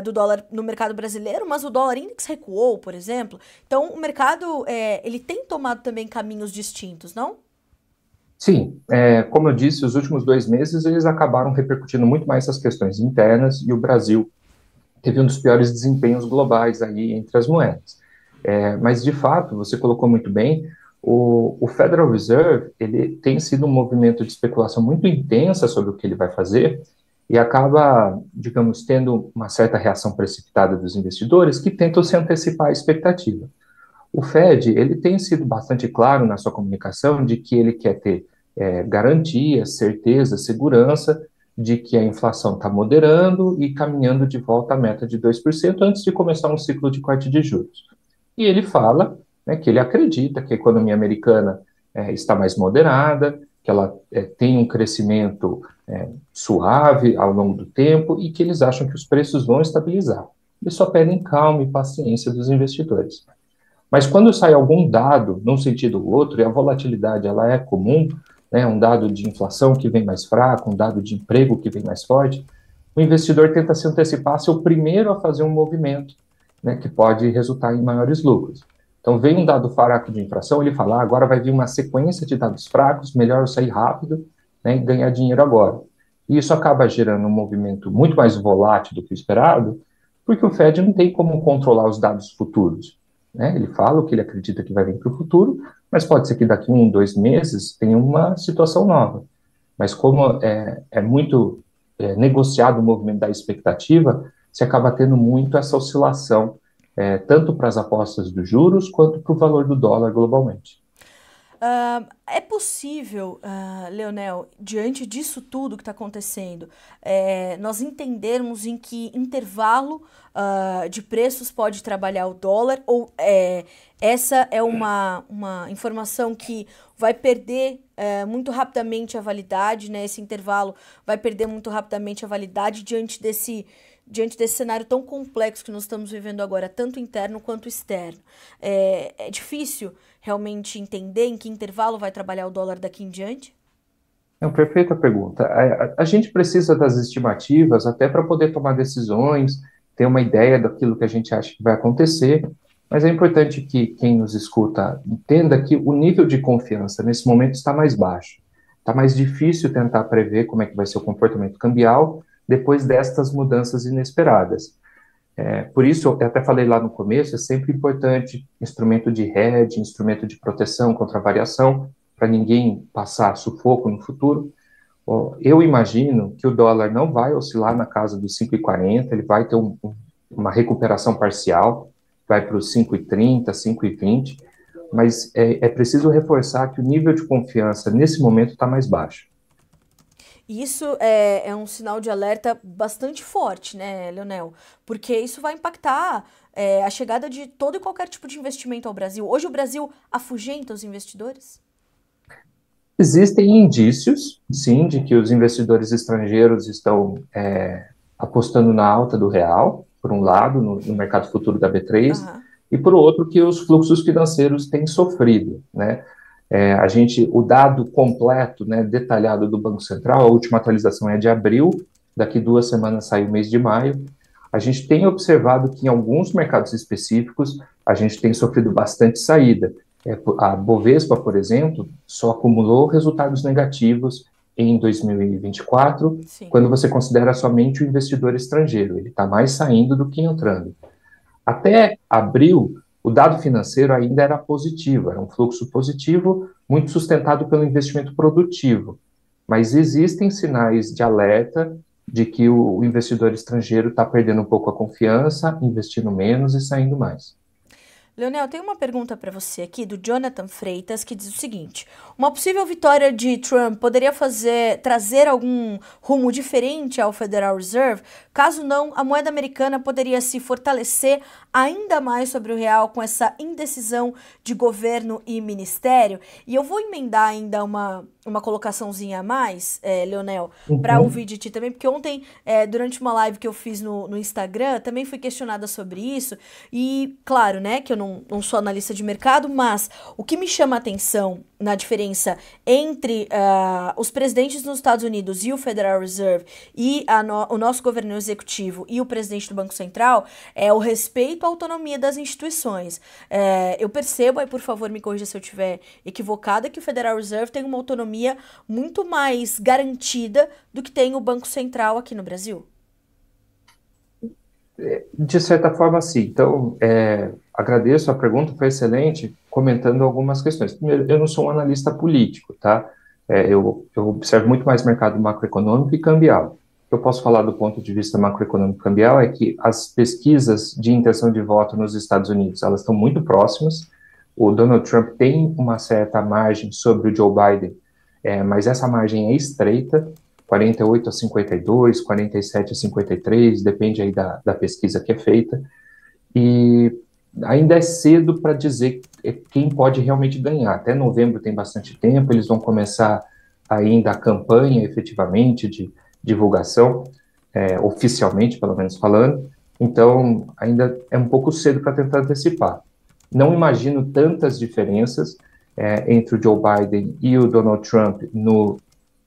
do dólar no mercado brasileiro, mas o dólar index recuou, por exemplo. Então, o mercado ele tem tomado também caminhos distintos, não? Sim, como eu disse, os últimos 2 meses eles acabaram repercutindo muito mais as questões internas e o Brasil teve um dos piores desempenhos globais aí entre as moedas. Mas, de fato, você colocou muito bem, o Federal Reserve, ele tem sido um movimento de especulação muito intensa sobre o que ele vai fazer e acaba, digamos, tendo uma certa reação precipitada dos investidores que tentam se antecipar à expectativa. O Fed, ele tem sido bastante claro na sua comunicação de que ele quer ter garantia, certeza, segurança de que a inflação está moderando e caminhando de volta à meta de 2% antes de começar um ciclo de corte de juros. E ele fala que ele acredita que a economia americana está mais moderada, que ela tem um crescimento suave ao longo do tempo e que eles acham que os preços vão estabilizar. Eles só pedem calma e paciência dos investidores. Mas quando sai algum dado, num sentido ou outro, e a volatilidade ela é comum, né, um dado de inflação que vem mais fraco, um dado de emprego que vem mais forte, o investidor tenta se antecipar, ser o primeiro a fazer um movimento, né, que pode resultar em maiores lucros. Então, vem um dado fraco de inflação, ele fala, agora vai vir uma sequência de dados fracos, melhor eu sair rápido, né, e ganhar dinheiro agora. E isso acaba gerando um movimento muito mais volátil do que o esperado, porque o Fed não tem como controlar os dados futuros, né? Ele fala o que ele acredita que vai vir para o futuro, mas pode ser que daqui 1, 2 meses tenha uma situação nova. mas como é muito negociado o movimento da expectativa, se acaba tendo muito essa oscilação, tanto para as apostas dos juros quanto para o valor do dólar globalmente. É possível, Leonel, diante disso tudo que está acontecendo, nós entendermos em que intervalo de preços pode trabalhar o dólar, ou essa é uma informação que vai perder muito rapidamente a validade, né? Esse intervalo vai perder muito rapidamente a validade diante desse cenário tão complexo que nós estamos vivendo agora, tanto interno quanto externo. É difícil realmente entender em que intervalo vai trabalhar o dólar daqui em diante? É uma perfeita pergunta. A gente precisa das estimativas até para poder tomar decisões, ter uma ideia daquilo que a gente acha que vai acontecer, mas é importante que quem nos escuta entenda que o nível de confiança nesse momento está mais baixo. Está mais difícil tentar prever como é que vai ser o comportamento cambial depois destas mudanças inesperadas. Por isso, eu até falei lá no começo, é sempre importante instrumento de hedge, instrumento de proteção contra variação, para ninguém passar sufoco no futuro. Eu imagino que o dólar não vai oscilar na casa dos 5,40, ele vai ter uma recuperação parcial, vai para os 5,30, 5,20, mas é preciso reforçar que o nível de confiança nesse momento está mais baixo. Isso é um sinal de alerta bastante forte, né, Leonel? Porque isso vai impactar a chegada de todo e qualquer tipo de investimento ao Brasil. Hoje o Brasil afugenta os investidores? Existem indícios, sim, de que os investidores estrangeiros estão apostando na alta do real, por um lado, no mercado futuro da B3, e por outro, que os fluxos financeiros têm sofrido, né? O dado completo, né, detalhado do Banco Central, a última atualização é de abril, daqui 2 semanas sai o mês de maio. A gente tem observado que em alguns mercados específicos a gente tem sofrido bastante saída. A Bovespa, por exemplo, só acumulou resultados negativos em 2024, Sim. quando você considera somente o investidor estrangeiro. Ele está mais saindo do que entrando. Até abril, o dado financeiro ainda era positivo, era um fluxo positivo, muito sustentado pelo investimento produtivo. Mas existem sinais de alerta de que o investidor estrangeiro está perdendo um pouco a confiança, investindo menos e saindo mais. Leonel, tem uma pergunta para você aqui do Jonathan Freitas, que diz o seguinte: uma possível vitória de Trump poderia trazer algum rumo diferente ao Federal Reserve? Caso não, a moeda americana poderia se fortalecer ainda mais sobre o real com essa indecisão de governo e ministério? E eu vou emendar ainda uma colocaçãozinha a mais, Leonel, para ouvir de ti também, porque ontem, durante uma live que eu fiz no Instagram, também fui questionada sobre isso, e claro, né, que eu não sou analista de mercado, mas o que me chama a atenção na diferença entre os presidentes nos Estados Unidos e o Federal Reserve e o nosso governo executivo e o presidente do Banco Central é o respeito à autonomia das instituições. Eu percebo, aí por favor me corrija se eu estiver equivocada, que o Federal Reserve tem uma autonomia muito mais garantida do que tem o Banco Central aqui no Brasil. De certa forma, sim. Então, agradeço a pergunta, foi excelente, comentando algumas questões. Primeiro, eu não sou um analista político, tá? Eu observo muito mais mercado macroeconômico e cambial. O que eu posso falar do ponto de vista macroeconômico e cambial é que as pesquisas de intenção de voto nos Estados Unidos, elas estão muito próximas. O Donald Trump tem uma certa margem sobre o Joe Biden, mas essa margem é estreita, 48 a 52, 47 a 53, depende aí da pesquisa que é feita, e ainda é cedo para dizer quem pode realmente ganhar. Até novembro tem bastante tempo, eles vão começar ainda a campanha, efetivamente, de divulgação, oficialmente, pelo menos falando, então ainda é um pouco cedo para tentar antecipar. Não imagino tantas diferenças entre o Joe Biden e o Donald Trump no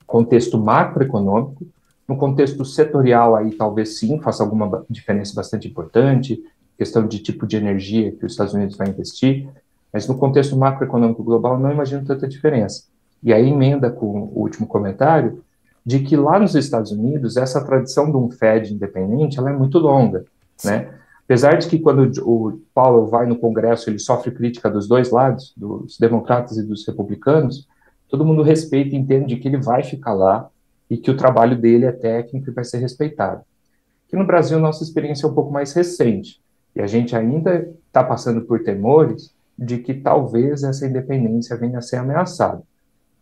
contexto macroeconômico. No contexto setorial, aí talvez sim faça alguma diferença bastante importante, questão de tipo de energia que os Estados Unidos vai investir, mas no contexto macroeconômico global não imagino tanta diferença. E aí emenda com o último comentário, de que lá nos Estados Unidos, essa tradição de um Fed independente, ela é muito longa, né? Apesar de que quando o Powell vai no Congresso, ele sofre crítica dos dois lados, dos democratas e dos republicanos, todo mundo respeita e entende que ele vai ficar lá e que o trabalho dele é técnico e vai ser respeitado. Aqui no Brasil, nossa experiência é um pouco mais recente, e a gente ainda está passando por temores de que talvez essa independência venha a ser ameaçada.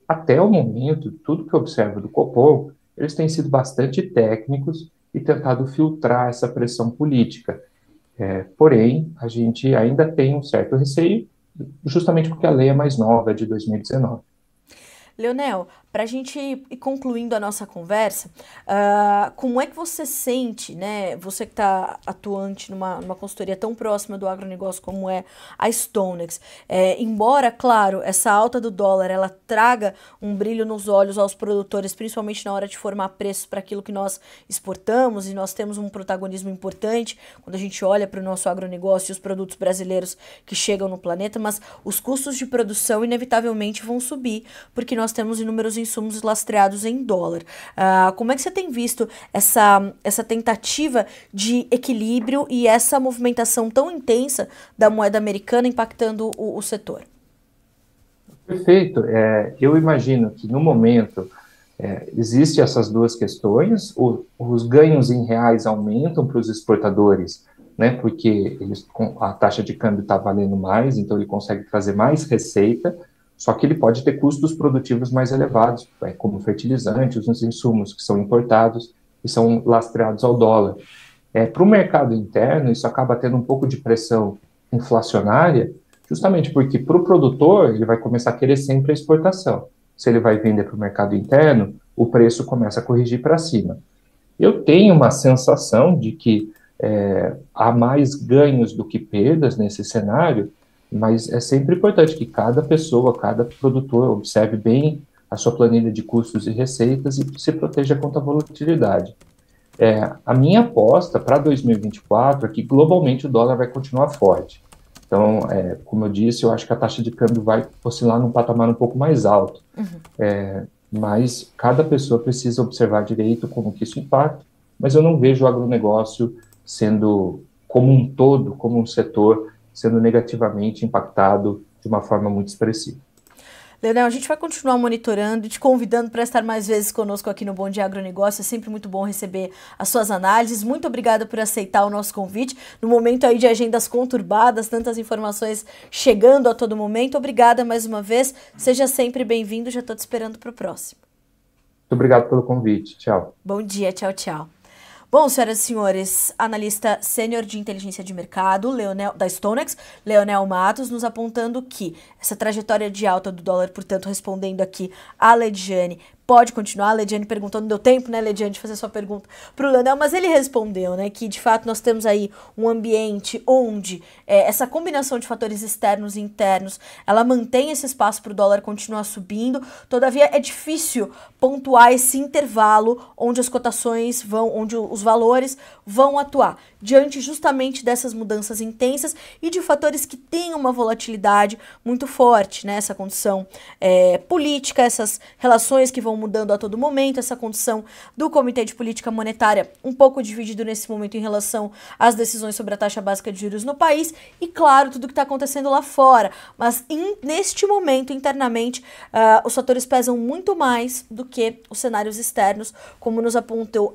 Até o momento, tudo que eu observo do Copom, eles têm sido bastante técnicos e tentado filtrar essa pressão política. Porém, a gente ainda tem um certo receio, justamente porque a lei é mais nova, é de 2019. Leonel, para a gente ir concluindo a nossa conversa, como é que você sente, né? Você que está atuante numa consultoria tão próxima do agronegócio como é a StoneX, embora, claro, essa alta do dólar ela traga um brilho nos olhos aos produtores, principalmente na hora de formar preços para aquilo que nós exportamos, e nós temos um protagonismo importante quando a gente olha para o nosso agronegócio e os produtos brasileiros que chegam no planeta, mas os custos de produção inevitavelmente vão subir, porque nós temos inúmeros insumos lastreados em dólar. Como é que você tem visto essa tentativa de equilíbrio e essa movimentação tão intensa da moeda americana impactando o setor? Perfeito. Eu imagino que no momento existem essas duas questões. Os ganhos em reais aumentam para os exportadores, né, porque a taxa de câmbio está valendo mais, então ele consegue trazer mais receita. Só que ele pode ter custos produtivos mais elevados, como fertilizantes, os insumos que são importados e são lastreados ao dólar. Para o mercado interno, isso acaba tendo um pouco de pressão inflacionária, justamente porque para o produtor, ele vai começar a querer sempre a exportação. Se ele vai vender para o mercado interno, o preço começa a corrigir para cima. Eu tenho uma sensação de que há mais ganhos do que perdas nesse cenário, mas é sempre importante que cada pessoa, cada produtor observe bem a sua planilha de custos e receitas e se proteja contra a volatilidade. A minha aposta para 2024 é que globalmente o dólar vai continuar forte. Então, como eu disse, eu acho que a taxa de câmbio vai oscilar num patamar um pouco mais alto. Mas cada pessoa precisa observar direito como que isso impacta, mas eu não vejo o agronegócio sendo, como um todo, como um setor, sendo negativamente impactado de uma forma muito expressiva. Leonel, a gente vai continuar monitorando e te convidando para estar mais vezes conosco aqui no Bom Dia Agronegócio. É sempre muito bom receber as suas análises. Muito obrigada por aceitar o nosso convite. No momento aí de agendas conturbadas, tantas informações chegando a todo momento. Obrigada mais uma vez. Seja sempre bem-vindo. Já estou te esperando para o próximo. Muito obrigado pelo convite. Tchau. Bom dia. Tchau, tchau. Bom, senhoras e senhores, analista sênior de inteligência de mercado da StoneX, Leonel Matos, nos apontando que essa trajetória de alta do dólar, portanto, respondendo aqui a Lediane, pode continuar. A Lediane perguntou, não deu tempo, né, Lediane, de fazer sua pergunta para o Leonel, mas ele respondeu, né, que de fato nós temos aí um ambiente onde essa combinação de fatores externos e internos, ela mantém esse espaço para o dólar continuar subindo. Todavia, é difícil pontuar esse intervalo onde as cotações onde os valores vão atuar, diante justamente dessas mudanças intensas e de fatores que têm uma volatilidade muito forte, né, essa condição política, essas relações que vão mudando a todo momento, essa condição do Comitê de Política Monetária um pouco dividido nesse momento em relação às decisões sobre a taxa básica de juros no país e, claro, tudo que está acontecendo lá fora. Mas, neste momento, internamente, os fatores pesam muito mais do que os cenários externos, como nos apontou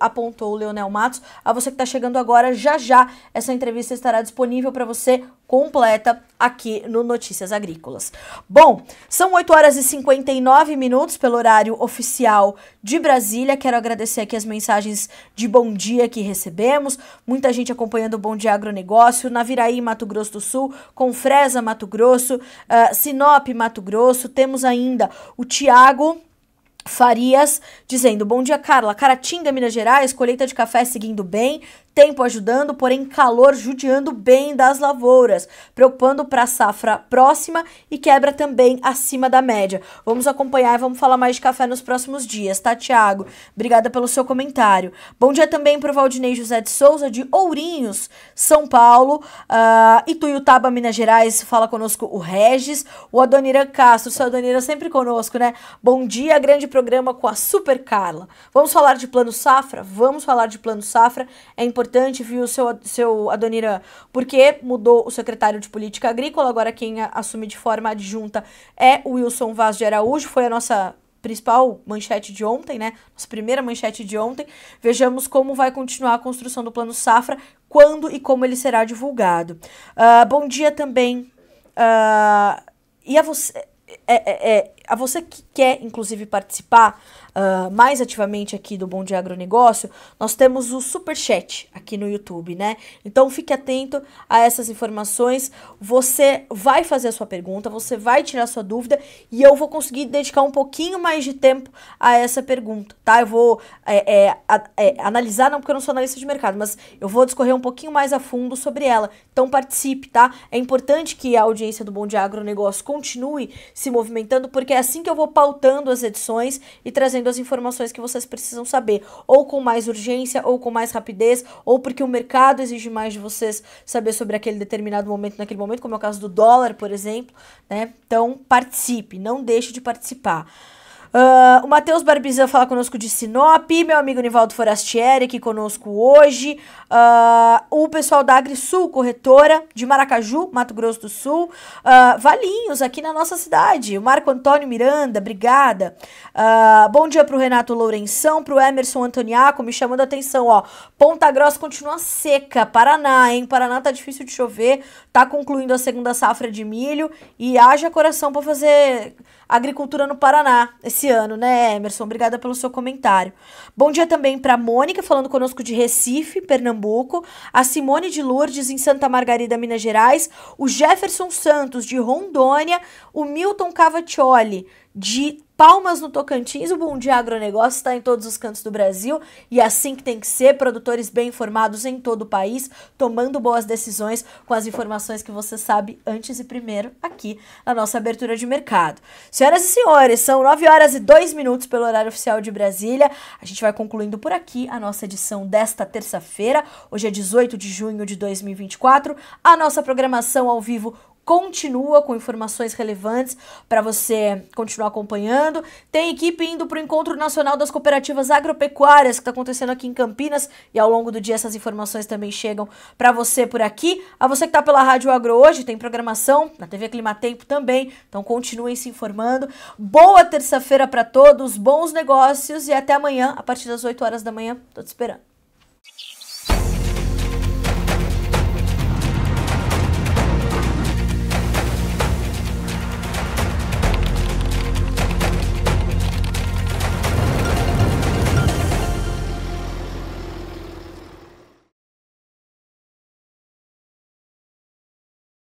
o Leonel Matos. A você que está chegando agora, já essa entrevista estará disponível para você completa aqui no Notícias Agrícolas. Bom, são 8 horas e 59 minutos pelo horário oficial de Brasília. Quero agradecer aqui as mensagens de bom dia que recebemos. Muita gente acompanhando o Bom Dia Agronegócio. Naviraí, Mato Grosso do Sul, Confresa, Mato Grosso, Sinop, Mato Grosso. Temos ainda o Tiago Farias dizendo, bom dia, Carla. Caratinga, Minas Gerais, colheita de café seguindo bem, tempo ajudando, porém calor judiando bem das lavouras, preocupando para a safra próxima e quebra também acima da média. Vamos acompanhar e vamos falar mais de café nos próximos dias, tá, Tiago? Obrigada pelo seu comentário. Bom dia também para o Valdinei José de Souza, de Ourinhos, São Paulo, Ituiutaba, Minas Gerais, fala conosco o Regis, o Adoniran Castro, seu Adoniran sempre conosco, né? Bom dia, grande programa com a Super Carla. Vamos falar de Plano Safra? Vamos falar de Plano Safra, é importante importante, viu, seu Adoniran, porque mudou o secretário de Política Agrícola, agora quem assume de forma adjunta é o Wilson Vaz de Araújo, foi a nossa principal manchete de ontem, né? Nossa primeira manchete de ontem. Vejamos como vai continuar a construção do Plano Safra, quando e como ele será divulgado. Bom dia também. E a você que quer, inclusive, participar mais ativamente aqui do Bom Dia Agronegócio, nós temos o Superchat aqui no YouTube, né? Então, fique atento a essas informações. Você vai fazer a sua pergunta, você vai tirar a sua dúvida e eu vou conseguir dedicar um pouquinho mais de tempo a essa pergunta, tá? Eu vou analisar, não porque eu não sou analista de mercado, mas eu vou discorrer um pouquinho mais a fundo sobre ela. Então, participe, tá? É importante que a audiência do Bom Dia Agronegócio continue se movimentando, porque é assim que eu vou pautando as edições e trazendo as informações que vocês precisam saber, ou com mais urgência, ou com mais rapidez, ou porque o mercado exige mais de vocês saber sobre aquele determinado momento, naquele momento, como é o caso do dólar, por exemplo, né? Então, participe, não deixe de participar. O Matheus Barbizan fala conosco de Sinop, meu amigo Nivaldo Forastieri aqui conosco hoje, o pessoal da AgriSul, corretora de Maracaju, Mato Grosso do Sul, Valinhos aqui na nossa cidade, o Marco Antônio Miranda, obrigada. Bom dia pro Renato Lourenção, pro Emerson Antoniaco, me chamando a atenção, ó, Ponta Grossa continua seca, Paraná, hein, Paraná tá difícil de chover, tá concluindo a segunda safra de milho e haja coração pra fazer agricultura no Paraná esse ano, né, Emerson? Obrigada pelo seu comentário. Bom dia também para Mônica, falando conosco de Recife, Pernambuco, a Simone de Lourdes, em Santa Margarida, Minas Gerais, o Jefferson Santos, de Rondônia, o Milton Cavaccioli, de Palmas, no Tocantins. O Bom Dia Agronegócio está em todos os cantos do Brasil e assim que tem que ser, produtores bem informados em todo o país, tomando boas decisões com as informações que você sabe antes e primeiro aqui na nossa abertura de mercado. Senhoras e senhores, são 9h02 pelo horário oficial de Brasília. A gente vai concluindo por aqui a nossa edição desta terça-feira. Hoje é 18 de junho de 2024. A nossa programação ao vivo continua com informações relevantes para você continuar acompanhando. Tem equipe indo para o Encontro Nacional das Cooperativas Agropecuárias, que está acontecendo aqui em Campinas, e ao longo do dia essas informações também chegam para você por aqui. A você que está pela Rádio Agro Hoje, tem programação na TV Climatempo também, então continuem se informando. Boa terça-feira para todos, bons negócios e até amanhã, a partir das 8 horas da manhã. Tô te esperando.